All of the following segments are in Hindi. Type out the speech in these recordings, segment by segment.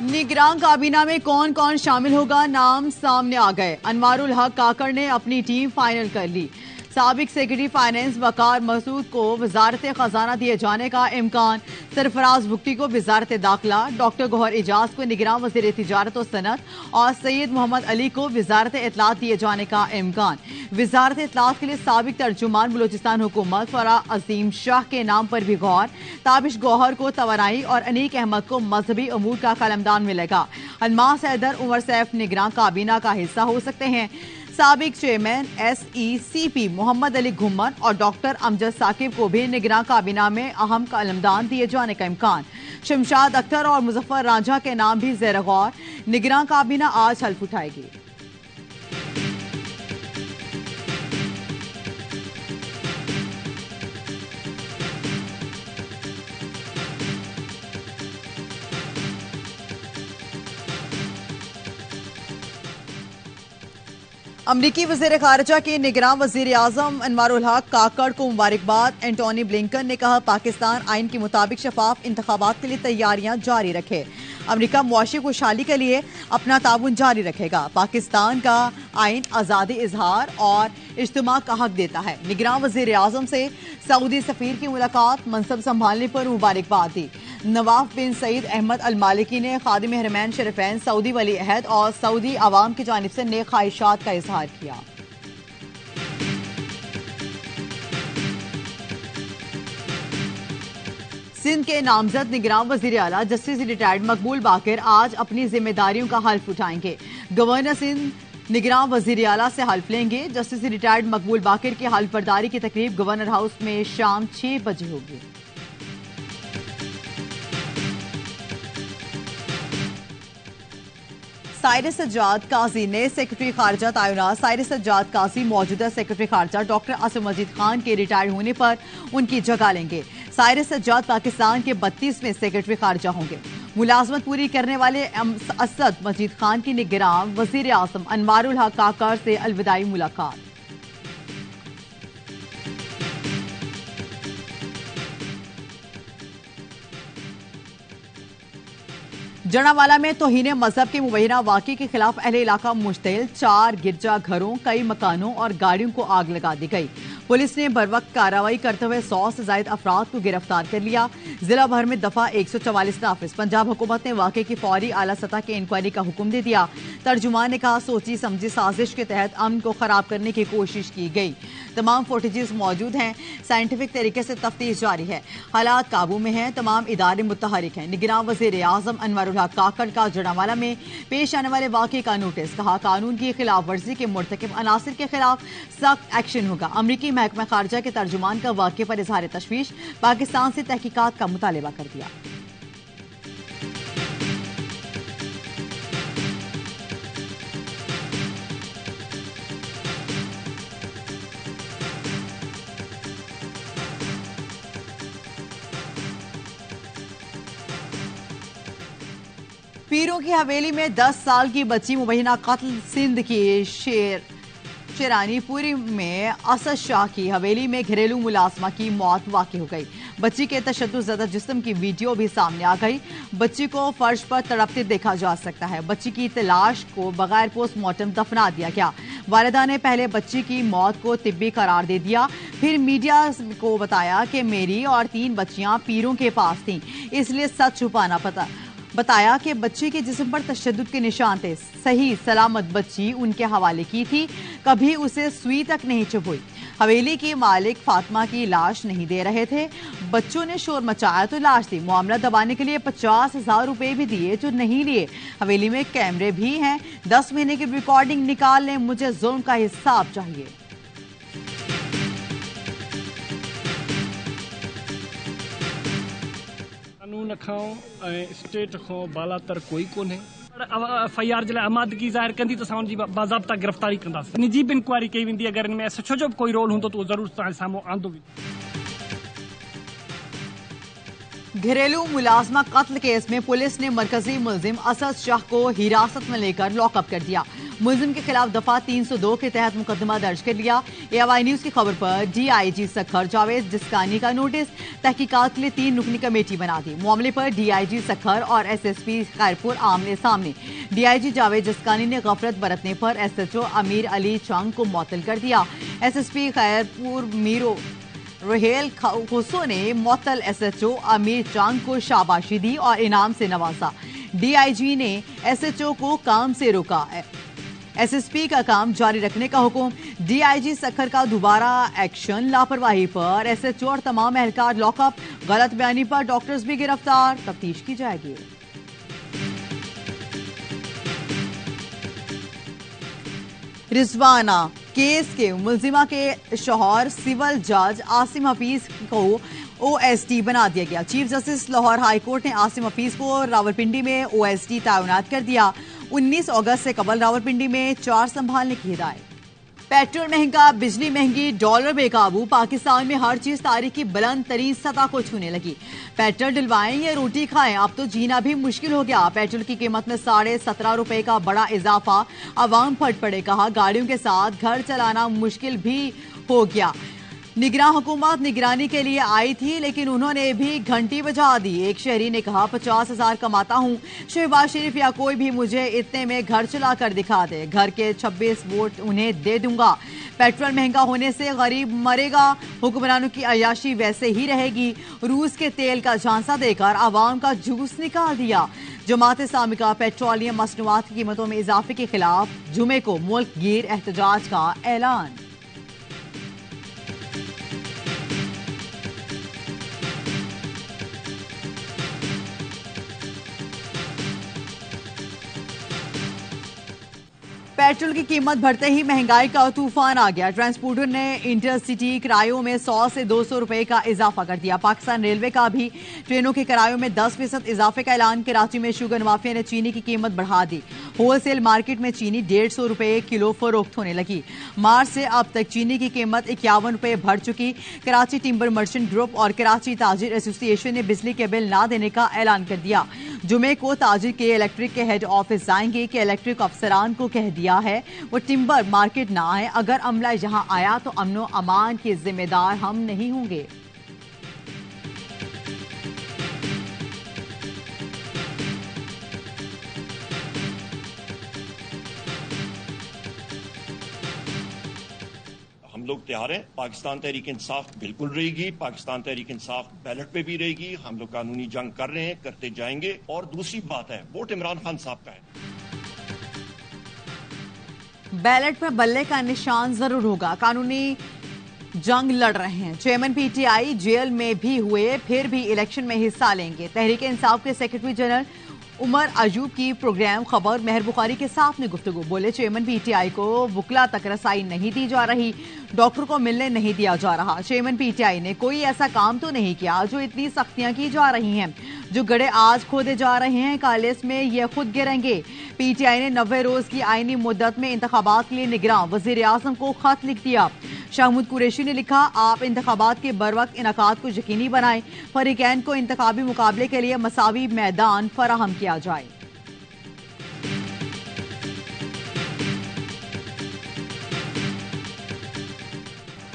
निगरान काबीना में कौन कौन शामिल होगा, नाम सामने आ गए। अनवारुल हक काकड़ ने अपनी टीम फाइनल कर ली। साबिक सेक्रेटरी फाइनेंस वकार मसूद को वजारत खजाना दिए जाने का इम्कान। सरफराज भुगटी को वजारत दाखिला, डॉक्टर गौहर एजाज को निगरान वजीर तिजारत और सनत और सैयद मोहम्मद अली को वजारत इत्तलात दिए जाने का इम्कान। वजारत इत्तलात के लिए साबिक तर्जुमान बलूचिस्तान हुकूमत फराह अजीम शाह के नाम पर भी गौर। ताबिश गौहर को तवानाई और अनीक अहमद को मजहबी अमूर का कलमदान मिलेगा। अलमास हैदर उमर सैफ निगरान काबीना का हिस्सा हो सकते हैं। साबिक चेयरमैन SECP मोहम्मद अली घुम्मन और डॉक्टर अमजद साकिब को भी निगरान काबीना में अहम कलमदान दिए जाने का इम्कान। शमशाद अख्तर और मुजफ्फर रांझा के नाम भी ज़ेर गौर। निगरान काबीना आज हल्फ उठाएगी। अमरीकी वज़ीर ख़ारिजा के निगरान वज़ीर आज़म अनवारुल हक काकड़ को मुबारकबाद। एंटोनी ब्लिंकन ने कहा पाकिस्तान आइन के मुताबिक शफाफ इंतखाबात के लिए तैयारियां जारी रखे। अमरीका मुआशी खुशहाली के लिए अपना ताउन जारी रखेगा। पाकिस्तान का आइन आज़ादी इजहार और इज्तिमा का हक देता है। निगरान वज़ीर आज़म से सऊदी सफ़ीर की मुलाकात, मनसब संभालने पर मुबारकबाद दी। नवाफ बिन सईद अहमद अल मालिकी ने खादिम हरमैन शरीफैन सऊदी वली अहद और सऊदी अवाम की जानिब से नेक ख्वाहिशात का इजहार किया। सिंध के नामजद निगरान वज़ीर आला जस्टिस रिटायर्ड मकबूल बाकिर आज अपनी जिम्मेदारियों का हल्फ उठाएंगे। गवर्नर सिंध निगरान वज़ीर आला से हल्फ लेंगे। जस्टिस रिटायर्ड मकबूल बाकिर की हल्फ बर्दारी की तकरीब गवर्नर हाउस में शाम 6 बजे होगी। साइरस सज्जाद काजी नए सेक्रेटरी खारजा तैनात। साइरस सज्जाद काजी मौजूदा सेक्रेटरी खारजा डॉक्टर आसिम मजीद खान के रिटायर होने पर उनकी जगह लेंगे। साइरस सज्जाद पाकिस्तान के 32वें सेक्रेटरी खारजा होंगे। मुलाजमत पूरी करने वाले असद मजीद खान की निगरान वजीर आज़म अनवारुल हक काकड़ से अलविदाई मुलाकात। जनावाला में तौहीन मजहब के मुबैना वाक़े के खिलाफ अहले इलाका मुश्तइल। 4 गिरजा घरों, कई मकानों और गाड़ियों को आग लगा दी गई। पुलिस ने बरवक्त कार्रवाई करते हुए 100 से ज्यादा अफराद को गिरफ्तार कर लिया। जिला भर में दफा 144 नाफिज। पंजाब हुकूमत ने वाक़े की फौरी आला सतह की इंक्वायरी का हुक्म दे दिया। तर्जुमान ने कहा सोची समझी साजिश के तहत अमन को खराब करने की कोशिश की गई। तमाम फुटेजेस मौजूद हैं। साइंटिफिक तरीके से तफ्तीश जारी है। हालात काबू में हैं। तमाम इदारे मुतहरिक हैं। निगरान वज़ीर आज़म अनवारुल हक काकड़ का जड़ावाला में पेश आने वाले वाक़े का नोटिस। कहा कानून की खिलाफ वर्जी के मुर्तकिब अनासिर के खिलाफ सख्त एक्शन होगा। अमरीकी महकमा खारजा के तर्जुमान का वाक़े पर इजहार तशवीश। पाकिस्तान से तहकीकात का मुतालबा कर दिया। पीरों की हवेली में 10 साल की बच्ची मुबैना कत्ल। सिंध की शेरानीपुरी में असद शाह की हवेली में घरेलू मुलाजमा की मौत वाक़ई हो गई। बच्ची के तशद्दुद जिस्म की वीडियो भी सामने आ गई। बच्ची को फर्श पर तड़पते देखा जा सकता है। बच्ची की तलाश को बगैर पोस्टमार्टम दफना दिया गया। वालिदा ने पहले बच्ची की मौत को तिब्बी करार दे दिया, फिर मीडिया को बताया कि मेरी और 3 बच्चियां पीरों के पास थीं, इसलिए सच छुपाना बताया कि बच्ची के जिस्म पर तशद्दुद के निशान थे। सही सलामत बच्ची उनके हवाले की थी, कभी उसे सुई तक नहीं चुभुई। हवेली की मालिक फातिमा की लाश नहीं दे रहे थे। बच्चों ने शोर मचाया तो लाश दी। मामला दबाने के लिए 50,000 रुपए भी दिए जो नहीं लिए। हवेली में कैमरे भी हैं। 10 महीने की रिकॉर्डिंग निकाल लें, मुझे जुल्म का हिसाब चाहिए। कानून खां स्टेट खां बालातर कोई कोन्हे। FIR जे लाइ आमादगी ज़ाहिर कंदी त असां हुनजी बाज़ाब्ता गिरफ़्तारी कंदासीं। निजी इंक्वायरी कई वेंदी। अगरि हिन में SHO जो कोई रोल हूंदो त उहो ज़रूर तव्हांजे साम्हूं आंदो वेंदो। घरेलू मुलाजमा कत्ल केस में पुलिस ने मरकजी मुलजिम असद शाह को हिरासत में लेकर लॉकअप कर दिया। मुलजिम के खिलाफ दफा 302 के तहत मुकदमा दर्ज कर लिया। AY न्यूज की खबर पर DIG सखर जावेद जिस्कानी का नोटिस, तहकीकात के लिए 3 रुकनी कमेटी बना दी। मामले पर DIG सखर और SSP खैरपुर आमने सामने। DIG जावेद जिस्कानी ने गफलत बरतने पर SHO अमीर अली चंग को मुअत्तल कर दिया। SSP खैरपुर मीरो रोहेल खुसो ने मुअत्तल SHO अमीर चंग को शाबाशी दी और इनाम से नवाजा। DIG ने SHO को काम से रोका। SSP का काम जारी रखने का हुक्म। DIG सखर का दोबारा एक्शन, लापरवाही पर SHO और तमाम एहलकार लॉकअप। गलत बयानी पर डॉक्टर्स भी गिरफ्तार, तफ्तीश की जाएगी। रिजवाना केस के मुलजिमा के शौहर सिविल जज आसिम हफीज को OSD बना दिया गया। Chief justice Lahore high court ने आसिम हफीज को रावलपिंडी में OSD तैनात कर दिया। 19 अगस्त से कबल रावलपिंडी में 4 संभालने की हिदायत। पेट्रोल महंगा, बिजली महंगी, डॉलर बेकाबू, पाकिस्तान में हर चीज तारीख की बुलंद तरीन सतह को छूने लगी। पेट्रोल डलवाएं या रोटी खाएं, अब तो जीना भी मुश्किल हो गया। पेट्रोल की कीमत में 17.5 रुपए का बड़ा इजाफा, अवाम फट पड़े। कहा गाड़ियों के साथ घर चलाना मुश्किल भी हो गया। निगरान हुकूमत निगरानी के लिए आई थी, लेकिन उन्होंने भी घंटी बजा दी। एक शहरी ने कहा 50,000 कमाता हूं, शहबाज शरीफ या कोई भी मुझे इतने में घर चला कर दिखा दे, घर के 26 वोट उन्हें दे दूंगा। पेट्रोल महंगा होने से गरीब मरेगा, हुक्मरानों की अयाशी वैसे ही रहेगी। रूस के तेल का झांसा देकर आवाम का जूस निकाल दिया। जमात इस्लामी का पेट्रोलियम मसनूआत की कीमतों में इजाफे के खिलाफ जुमे को मुल्क गिर एहतजाज का ऐलान। पेट्रोल की कीमत बढ़ते ही महंगाई का तूफान आ गया। ट्रांसपोर्टर ने इंटरसिटी किरायों में 100 से 200 रुपए का इजाफा कर दिया। पाकिस्तान रेलवे का भी ट्रेनों के किरायों में 10% इजाफे का ऐलान। कराची में शुगर माफिया ने चीनी की कीमत बढ़ा दी। होलसेल मार्केट में चीनी 150 रुपए किलो फरोख्त होने लगी। मार्च से अब तक चीनी की कीमत 51 रुपए बढ़ चुकी। कराची टिम्बर मर्चेंट ग्रुप और कराची ताजिर एसोसिएशन ने बिजली के बिल ना देने का ऐलान कर दिया। जुमे को ताजिर के इलेक्ट्रिक के हेड ऑफिस जाएंगे कि इलेक्ट्रिक अफसरान को कह दिया है वो टिम्बर मार्केट ना आए। अगर अमला यहां आया तो अमनो अमान के जिम्मेदार हम नहीं होंगे। हम लोग तैयार हैं। पाकिस्तान तहरीक इंसाफ बिल्कुल रहेगी। पाकिस्तान तहरीक इंसाफ बैलेट पे भी रहेगी। हम लोग कानूनी जंग कर रहे हैं, करते जाएंगे। और दूसरी बात है, वोट इमरान खान साहब का है। बैलेट पर बल्ले का निशान जरूर होगा। कानूनी जंग लड़ रहे हैं। चेयरमैन PTI जेल में भी हुए, फिर भी इलेक्शन में हिस्सा लेंगे। तहरीक इंसाफ के सेक्रेटरी जनरल उमर अयूब की प्रोग्राम खबर मेहर बुखारी के साथ में गुफ्तगू। बोले चेयरमैन PTI को वुकला तक रसाई नहीं दी जा रही, डॉक्टर को मिलने नहीं दिया जा रहा। चेयरमैन PTI ने कोई ऐसा काम तो नहीं किया जो इतनी सख्तियां की जा रही हैं। जो गड्ढे आज खोदे जा रहे हैं कल इसमें ये खुद गिरेंगे। PTI ने 90 रोज की आईनी मुद्दत में इंतखाबात के लिए निगरान वजीर आजम को खत लिख दिया। शाहमूद कुरैशी ने लिखा आप इंतखाबात के बरवक्त इनकाद को यकीनी बनाएं। फरीकैन को इंतखाबी मुकाबले के लिए मसावी मैदान फराहम किया जाए।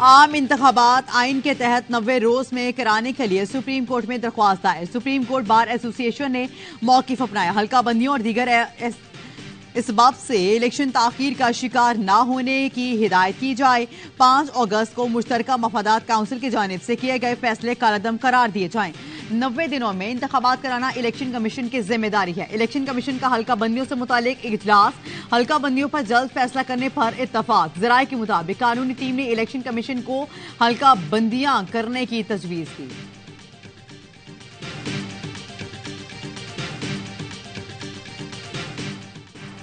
आम इंतखाबात आइन के तहत 90 रोज में कराने के लिए सुप्रीम कोर्ट में दरख्वास्त दायर। सुप्रीम कोर्ट बार एसोसिएशन ने मौकिफ अपनाया। हल्का बंदियों और दीगर इस बात से इलेक्शन ताखीर का शिकार न होने की हिदायत की जाए। 5 अगस्त को मुश्तरका मफादात काउंसिल की जानिब से किए गए फैसले कालअदम करार दिए जाएं। 90 दिनों में इंतखाबात कराना इलेक्शन कमीशन की जिम्मेदारी है। इलेक्शन कमीशन का हल्का बंदियों से मुतालिक इजलास, हल्का बंदियों पर जल्द फैसला करने पर इत्तफाक। जराये के मुताबिक कानूनी टीम ने इलेक्शन कमीशन को हल्का बंदियां करने की तजवीज की।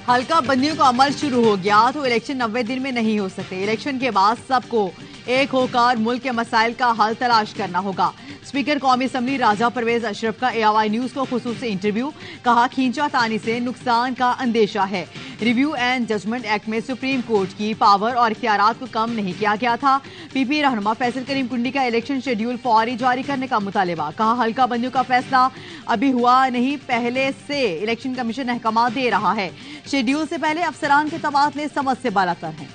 हल्का बंदियों का अमल शुरू हो गया तो इलेक्शन 90 दिन में नहीं हो सकते। इलेक्शन के बाद सबको एक होकर मुल्क के मसाइल का हल तलाश करना होगा। स्पीकर कौमी असम्बली राजा परवेज अशरफ का AIY न्यूज को खुसूसी इंटरव्यू, कहा खींचातानी से नुकसान का अंदेशा है। रिव्यू एंड जजमेंट एक्ट में सुप्रीम कोर्ट की पावर और इख्तियारात को कम नहीं किया गया था। PP रहनुमा फैसल करीम कुंडी का इलेक्शन शेड्यूल फौरी जारी करने का मुतालिबा, कहा हल्का बंदियों का फैसला अभी हुआ नहीं, पहले से इलेक्शन कमीशन अहकाम दे रहा है। शेड्यूल से पहले अफसरान के तबादले समझ से बालातर हैं।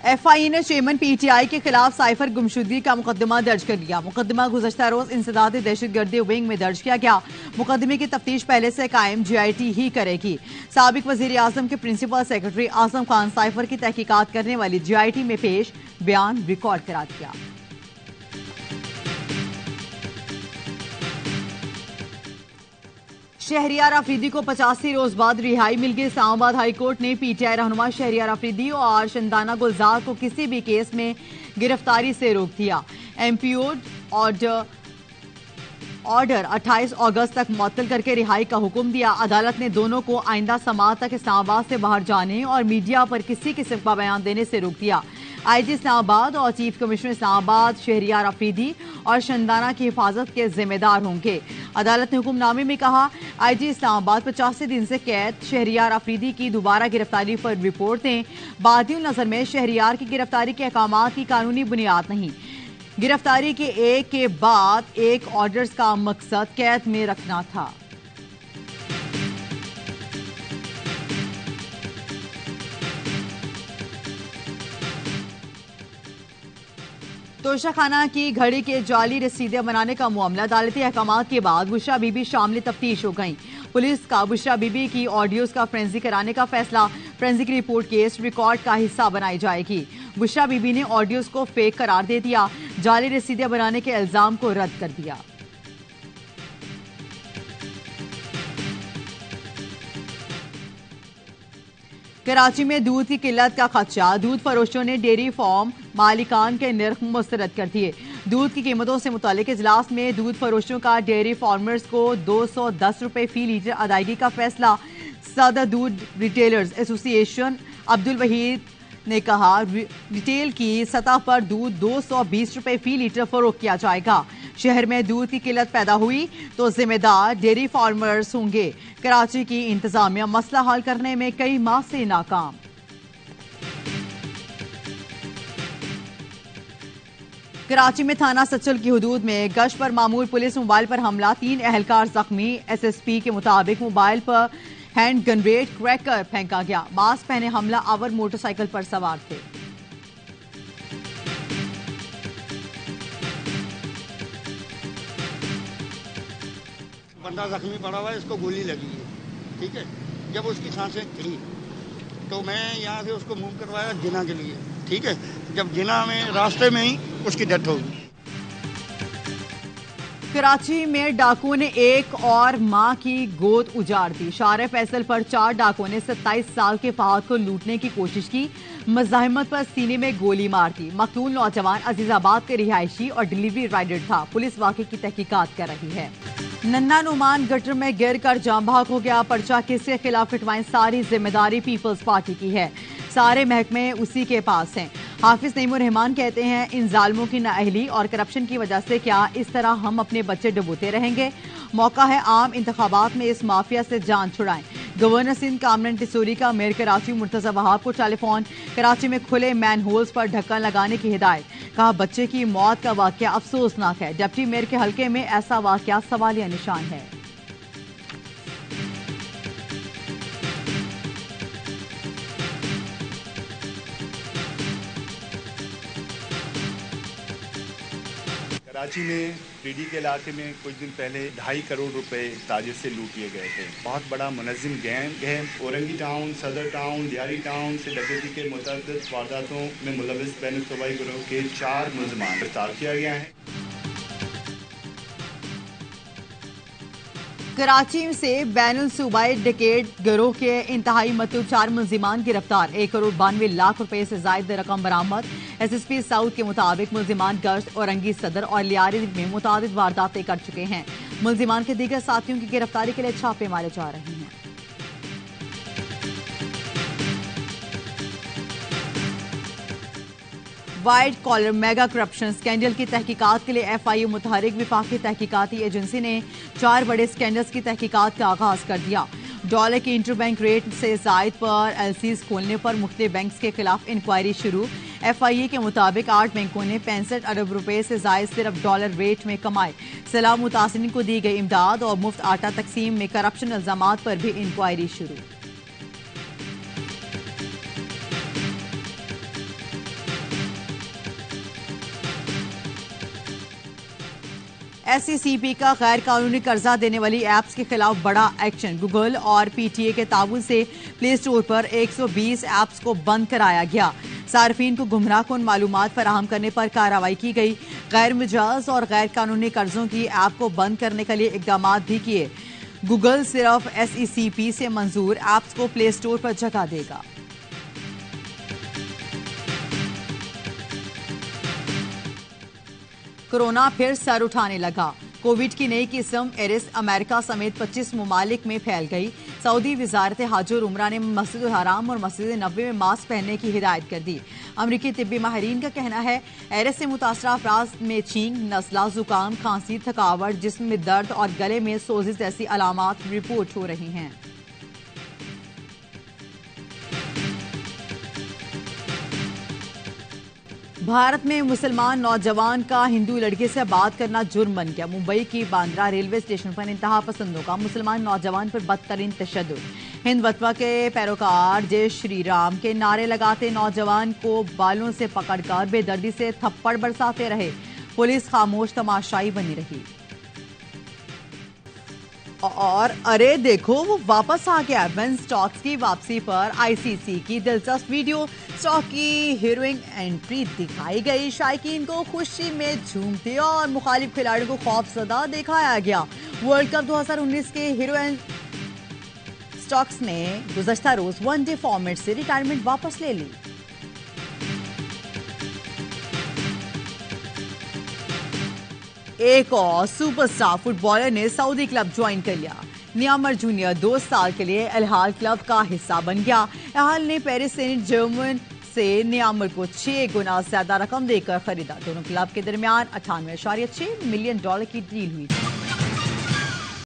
FI ने चेयरमैन PTI के खिलाफ साइफर गुमशुदगी का मुकदमा दर्ज कर लिया। मुकदमा गुज़श्ता रोज इंसदादी दहशतगर्दी विंग में दर्ज किया गया। मुकदमे की तफ्तीश पहले से कायम GIT ही करेगी। साबिक वजीर आजम के principal secretary Azam Khan cipher की तहकीकात करने वाली GIT में पेश बयान रिकॉर्ड करा दिया। शहरियार अफरीदी को 85 रोज बाद रिहाई मिल गई। इस्लामाबाद हाई कोर्ट ने PTI रहनुमा शहरियार अफरीदी और शंदाना गुलजार को किसी भी केस में गिरफ्तारी से रोक दिया। MPO ऑर्डर 28 अगस्त तक मुअत्तल करके रिहाई का हुक्म दिया। अदालत ने दोनों को आइंदा समाअत तक इस्लामाबाद से बाहर जाने और मीडिया पर किसी किस्म का बयान देने से रोक दिया। IG इस्लामाबाद और चीफ कमिश्नर इस्लामाबाद शहरियार अफरीदी और शंदाना की हिफाजत के जिम्मेदार होंगे। अदालत ने हुक्मनामे में कहा IG इस्लामाबाद 85 दिन से कैद शहरियार अफरीदी की दोबारा गिरफ्तारी पर रिपोर्ट दें। बादियों नजर में शहरियार की गिरफ्तारी के अहकाम की कानूनी बुनियाद नहीं। गिरफ्तारी के एक के बाद एक ऑर्डर्स का मकसद कैद में रखना था। तोशाखाना की घड़ी के जाली रसीदें बनाने का मामला अदालती अहकाम के बाद बुशरा बीबी शामिल तफ्तीश हो गई। पुलिस का बुशरा बीबी की ऑडियोज का फोरेंसिक कराने का फैसला, फोरेंसिक रिपोर्ट केस रिकॉर्ड का हिस्सा बनाई जाएगी। बुशरा बीबी ने ऑडियोज को फेक करार दे दिया, जाली रसीदें बनाने के इल्जाम को रद्द कर दिया। कराची में दूध की किल्लत का खदशा, दूध फरोशों ने डेयरी फार्म मालिकान के निर्ख मुस्तरद कर दिए। दूध की कीमतों से मुतालिक इजलास में दूध फरोशों का डेयरी फार्मर्स को 210 रुपए फी लीटर अदायगी का फैसला। सदर दूध रिटेलर्स एसोसिएशन अब्दुल वहीद ने कहा रिटेल की सतह पर दूध 220 रुपए फी लीटर फरोख्त किया जाएगा। शहर में दूध की किल्लत पैदा हुई तो जिम्मेदार डेयरी फार्मर्स होंगे। कराची की इंतजामिया मसला हल करने में कई माह से नाकाम। कराची में थाना सचल की हुदूद में गश्त पर मामूल पुलिस मोबाइल पर हमला, 3 अहलकार जख्मी। SSP के मुताबिक मोबाइल पर हैंड ग्रेनेड क्रैकर फेंका गया। मास्क पहने हमला आवर मोटरसाइकिल पर सवार थे। बंदा जख्मी पड़ा हुआ है, इसको गोली लगी है, ठीक है। जब उसकी सांसें थी तो मैं यहाँ से उसको मूव करवाया जिना के लिए, ठीक है। जब जिना में रास्ते में ही उसकी डेथ हो गई। कराची में डाकुओं ने एक और मां की गोद उजाड़ दी। शारे फैसल पर 4 डाकुओं ने 27 साल के फहद को लूटने की कोशिश की। मज़ाहिमत पर सीने में गोली मार दी। मकतूल नौजवान अजीजाबाद के रिहायशी और डिलीवरी राइडर था। पुलिस वाक़े की तहकीकात कर रही है। नन्ना नुमान गटर में गिर कर जाम भाग हो गया। पर्चा किसके खिलाफ फिटवाएं, सारी जिम्मेदारी पीपल्स पार्टी की है। सारे महकमे उसी के पास हैं। हाफिज नईमुर रहमान कहते हैं इन जालिमों की नाअहली और करप्शन की वजह से क्या इस तरह हम अपने बच्चे डुबोते रहेंगे। मौका है आम इंतखाबात में इस माफिया से जान छुड़ाएं। गवर्नर सिंध कामरान टिसोरी का मेयर कराची मुर्तजा वहाब को टेलीफोन। कराची में खुले मैन होल्स पर ढक्कन लगाने की हिदायत। कहा बच्चे की मौत का वाकया अफसोसनाक है। डिप्टी मेयर के हल्के में ऐसा वाकया सवालिया निशान है। कराची में फ्रीडी के इलाके में कुछ दिन पहले 2.5 करोड़ रुपए साजिश से लूट लिए गए थे। बहुत बड़ा मुनज़्ज़िम गैंग है। औरंगी टाउन, सदर टाउन, दियारी टाउन से डकैती के मुतअद्दिद वारदातों में मुलव्विस बैन सूबाई गिरोह के 4 मुलज़्ज़मान गिरफ्तार किया गया है। कराची से बैनुल सूबाई डकैत गिरोह के इंतहाई मतलूब 4 मुलजिमान गिरफ्तार। 1 करोड़ 92 लाख रुपए से जायद रकम बरामद। SSP साउथ के मुताबिक मुलजिमान गश्त, औरंगी सदर और लियारी में मुतादिद वारदातें कर चुके हैं। मुल्जिमान के दीगर साथियों की गिरफ्तारी के लिए छापे मारे जा रहे हैं। White collar mega corruption scandal की तहकीकात के लिए FIU मुतहरिक विफाकी तहकीकाती एजेंसी ने 4 बड़े स्कैंडल्स की तहकीकात का आगाज कर दिया। डॉलर की इंटरबैंक रेट से जायद पर LCs खोलने पर मुख्तलिफ बैंक्स के खिलाफ इंक्वायरी शुरू। FIU के मुताबिक 8 बैंकों ने 65 अरब रुपए से जायद सिर्फ डॉलर रेट में कमाए। सैलाब मुतासिरीन को दी गई इमदाद और मुफ्त आटा तकसीम में करप्शन इल्जामात पर भी इंक्वायरी शुरू। SECP का गैर कानूनी कर्जा देने वाली ऐप्स के खिलाफ बड़ा एक्शन। गूगल और PTA के ताउन से प्ले स्टोर पर 120 ऐप्स को बंद कराया गया। सार्फिन को गुमराहकुन मालूमात फराहम करने पर कार्रवाई की गई। गैर मिजाज और गैर कानूनी कर्जों की ऐप को बंद करने के लिए इकदाम भी किए। गूगल सिर्फ SECP से मंजूर ऐप्स को प्ले स्टोर पर जगह देगा। कोरोना फिर सर उठाने लगा। कोविड की नई किस्म एरिस अमेरिका समेत 25 मुमालिक में फैल गई। सऊदी वजारत हज और उमरा ने मस्जिद हराम और मस्जिद नबी में मास्क पहनने की हिदायत कर दी। अमरीकी तिब्बी माहिरीन का कहना है एरिस से मुतासरा अफराद में छींक, नज़ला, जुकाम, खांसी, थकावट, जिस्म में दर्द और गले में सोजिश जैसी अलामात रिपोर्ट हो रही हैं। भारत में मुसलमान नौजवान का हिंदू लड़के से बात करना जुर्म बन गया। मुंबई की बांद्रा रेलवे स्टेशन पर इंतहा पसंदों का मुसलमान नौजवान पर बदतरीन तशद्दुद। हिंदवत्वा के पैरोकार जय श्री राम के नारे लगाते नौजवान को बालों से पकड़कर बेदर्दी से थप्पड़ बरसाते रहे। पुलिस खामोश तमाशाई बनी रही। और अरे देखो वो वापस आ गया। बेन स्टोक्स की वापसी पर ICC की दिलचस्प वीडियो। स्टोक्स की हीरोइन एंट्री दिखाई गई। शायकीन को खुशी में झूमते और मुखालिफ खिलाड़ियों को खौफजदा दिखाया गया। वर्ल्ड कप 2019 के हीरोइन स्टोक्स ने गुज़श्ता रोज वनडे फॉर्मेट से रिटायरमेंट वापस ले ली। एक और सुपरस्टार फुटबॉलर ने सऊदी क्लब ज्वाइन कर लिया। नियामर जूनियर 2 साल के लिए अल हिलाल क्लब का हिस्सा बन गया। अल हिलाल ने पेरिस सेंट जर्मन से नियामर को 6 गुना ज्यादा रकम देकर खरीदा। दोनों क्लब के दरमियान $98.6 मिलियन की डील हुई।